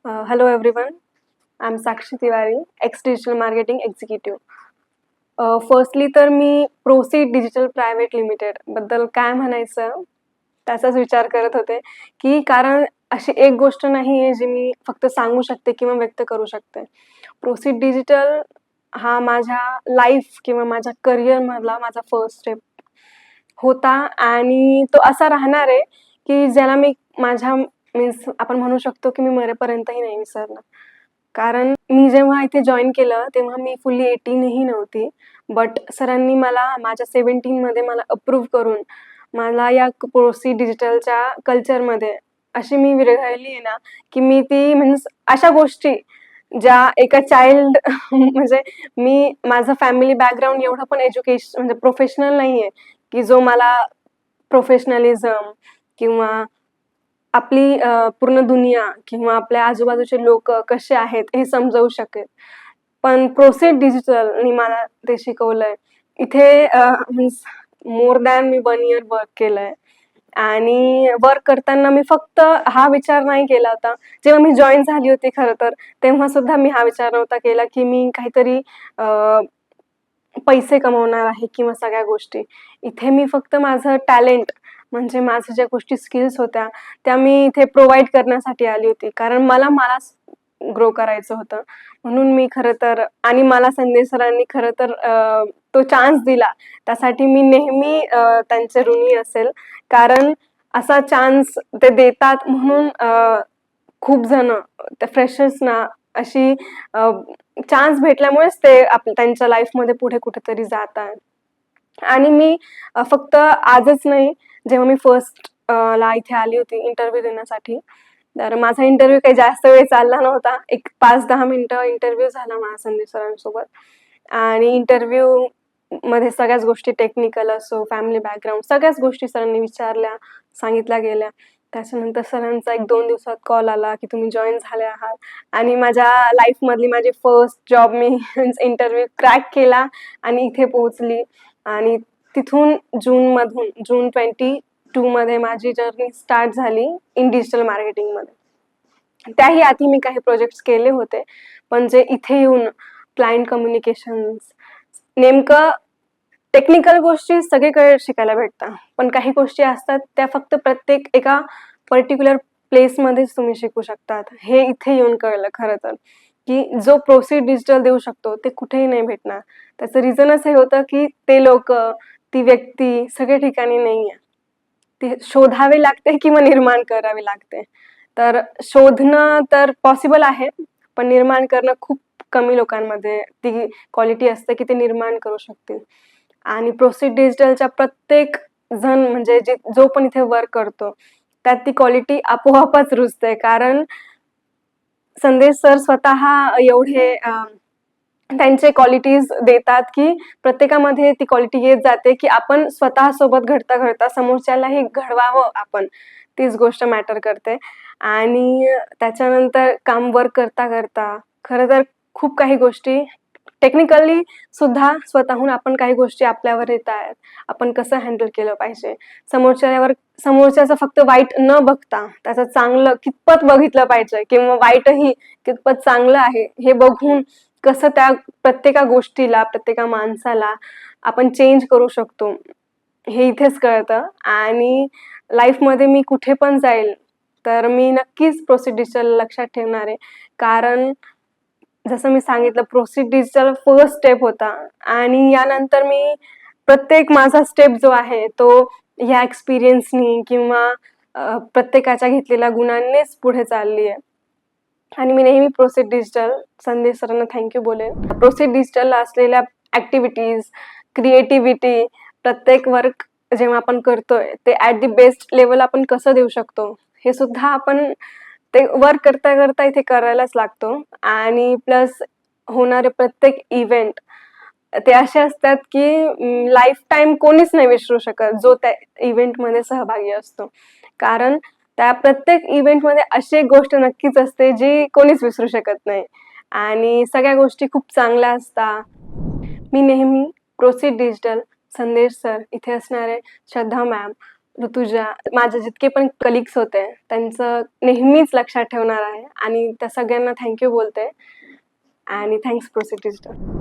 Hello everyone, I'm Sakshi Tiwari, ex-digital marketing executive. Firstly तर मी proceed digital private limited बद्दल काय म्हणायचं त्याचाच विचार करत होते की कारण अशी एक गोष्ट नाही आहे जी मी फक्त सांगू शकते किंवा व्यक्त करू शकते. प्रोसीड डिजिटल हा माझ्या लाईफ किंवा माझ्या करिअर मधला माझा फर्स्ट स्टेप होता आणि तो असा राहणार आहे की ज्याला मी माझ्या मीन्स आपण म्हणू शकतो की मी मरेपर्यंतही नाही विसरणार. कारण मी जेव्हा इथे जॉइन केलं तेव्हा मी फुल्ली 18 ही नव्हती. बट सरांनी मला माझ्या 17 मध्ये मला अप्रूव्ह करून मला या प्रोसी डिजिटलच्या कल्चरमध्ये अशी मी विरघळली आहे ना, की मी ती मीन्स अशा गोष्टी ज्या एका चाइल्ड म्हणजे मी माझं फॅमिली बॅकग्राऊंड एवढं पण एज्युकेशन म्हणजे प्रोफेशनल नाहीये, की जो मला प्रोफेशनलिझम किंवा आपली पूर्ण दुनिया किंवा आपल्या आजूबाजूचे लोक कसे आहेत हे समजावू शकेल. पण प्रोसेड डिजिटलनी मला ते शिकवलंय. इथे मीन्स मोर दॅन मी 1 इयर वर्क केलंय आणि वर्क करताना मी फक्त हा विचार नाही केला होता. जेव्हा मी जॉइन झाली होती खरं तर, तेव्हा सुद्धा मी हा विचार नव्हता केला, की मी काहीतरी पैसे कमवणार आहे किंवा सगळ्या गोष्टी. इथे मी फक्त माझं टॅलेंट म्हणजे माझ्या ज्या गोष्टी स्किल्स होत्या, त्या मी इथे प्रोव्हाईड करण्यासाठी आली होती. कारण मला ग्रो करायचं होतं. म्हणून मी खरं तर आणि मला संदेश सरांनी खरं तर तो चान्स दिला. त्यासाठी मी नेहमी त्यांचे ऋणी असेल. कारण असा चान्स ते देतात म्हणून खूप जण त्या फ्रेशर्सना अशी चान्स भेटल्यामुळेच ते त्यांच्या लाईफमध्ये पुढे कुठेतरी जात आहेत. आणि मी फक्त आजच नाही, जेव्हा मी फर्स्ट ला इथे आली होती इंटरव्ह्यू देण्यासाठी, तर माझा इंटरव्ह्यू काही जास्त वेळ चालला नव्हता. एक 5-10 मिनिटं इंटरव्ह्यू झाला माझा संदीप सरांसोबत. आणि इंटरव्ह्यू मध्ये सगळ्याच गोष्टी टेक्निकल असो, फॅमिली बॅकग्राऊंड सगळ्याच गोष्टी सरांनी विचारल्या, सांगितल्या गेल्या. त्याच्यानंतर सरांचा 1-2 दिवसात कॉल आला, की तुम्ही जॉइन झाले आहात. आणि माझ्या लाईफमधली माझी फर्स्ट जॉब मी इंटरव्ह्यू क्रॅक केला आणि इथे पोहोचली. आणि तिथून जून 22 मध्ये माझी जर्नी स्टार्ट झाली इन डिजिटल मार्केटिंगमध्ये. त्याही आधी मी काही प्रोजेक्ट्स केले होते, पण जे इथे येऊन क्लायंट कम्युनिकेशन्स नेमकं टेक्निकल गोष्टी सगळीकडे शिकायला भेटतात. पण काही गोष्टी असतात त्या फक्त प्रत्येक एका पर्टिक्युलर प्लेसमध्येच तुम्ही शिकू शकतात. हे इथे येऊन कळलं खरं तर, की जो प्रोसीड डिजिटल देऊ शकतो ते कुठेही नाही भेटणार. त्याचं रिझनच हे होतं, की ते लोकं, ती व्यक्ती सगळ्या ठिकाणी नाहीये. ती शोधावी लागते किंवा निर्माण करावी लागते. तर शोधणं तर पॉसिबल आहे, पण निर्माण करणं खूप कमी लोकांमध्ये ती क्वालिटी असते, की ते निर्माण करू शकतील. आणि प्रोसीड डिजिटलच्या प्रत्येक जण म्हणजे जो पण इथे वर्क करतो, त्यात ती क्वालिटी आपोआपच रुजते. कारण संदेश सर स्वतः एवढे त्यांचे क्वालिटीज देतात, की प्रत्येकामध्ये ती क्वालिटी येत जाते, की आपण स्वतः सोबत घडता घडता समोरच्यालाही घडवावं आपण. तीच गोष्ट मॅटर करते. आणि त्याच्यानंतर काम वर्क करता करता खरं तर खूप काही गोष्टी टेक्निकली सुद्धा स्वतःहून आपण काही गोष्टी आपल्यावर येत आहेत. आपण कसं हँडल केलं पाहिजे. समोरच्याचं फक्त वाईट न बघता त्याचं चांगलं कितपत बघितलं पाहिजे किंवा वाईटही कितपत चांगलं आहे हे बघून कसं त्या प्रत्येका गोष्टीला, प्रत्येका माणसाला आपण चेंज करू शकतो, हे इथेच कळतं. आणि लाईफमध्ये मी कुठे पण जाईल, तर मी नक्कीच प्रोसीड डिजिटल लक्षात ठेवणार आहे. कारण जसं मी सांगितलं प्रोसीड डिजिटल फर्स्ट स्टेप होता आणि यानंतर मी प्रत्येक माझा स्टेप जो आहे तो ह्या एक्सपिरियन्सनी किंवा प्रत्येकाच्या घेतलेल्या गुणांनीच पुढे चालली आहे. आणि मी नेहमी प्रोसीड डिजिटल संदेश सरांना थँक्यू बोलेन. प्रोसीड डिजिटलला असलेल्या ऍक्टिव्हिटीज, क्रिएटिव्हिटी, प्रत्येक वर्क जेव्हा आपण करतोय ते ॲट दी बेस्ट लेवल आपण कसं देऊ शकतो हे सुद्धा आपण ते वर्क करता करता इथे करायलाच लागतो. आणि प्लस होणारे प्रत्येक इव्हेंट ते असे असतात, की लाईफ टाईम कोणीच नाही विसरू शकत जो त्या इव्हेंटमध्ये सहभागी असतो. कारण त्या प्रत्येक इव्हेंटमध्ये अशी एक गोष्ट नक्कीच असते जी कोणीच विसरू शकत नाही आणि सगळ्या गोष्टी खूप चांगल्या असतात. मी नेहमी प्रोसीड डिजिटल, संदेश सर, इथे असणारे श्रद्धा मॅम, ऋतुजा, माझे जितके पण कलिग्स होते त्यांचं नेहमीच लक्षात ठेवणार आहे आणि त्या सगळ्यांना थँक्यू बोलते आणि थँक्स प्रोसी डिजिटल.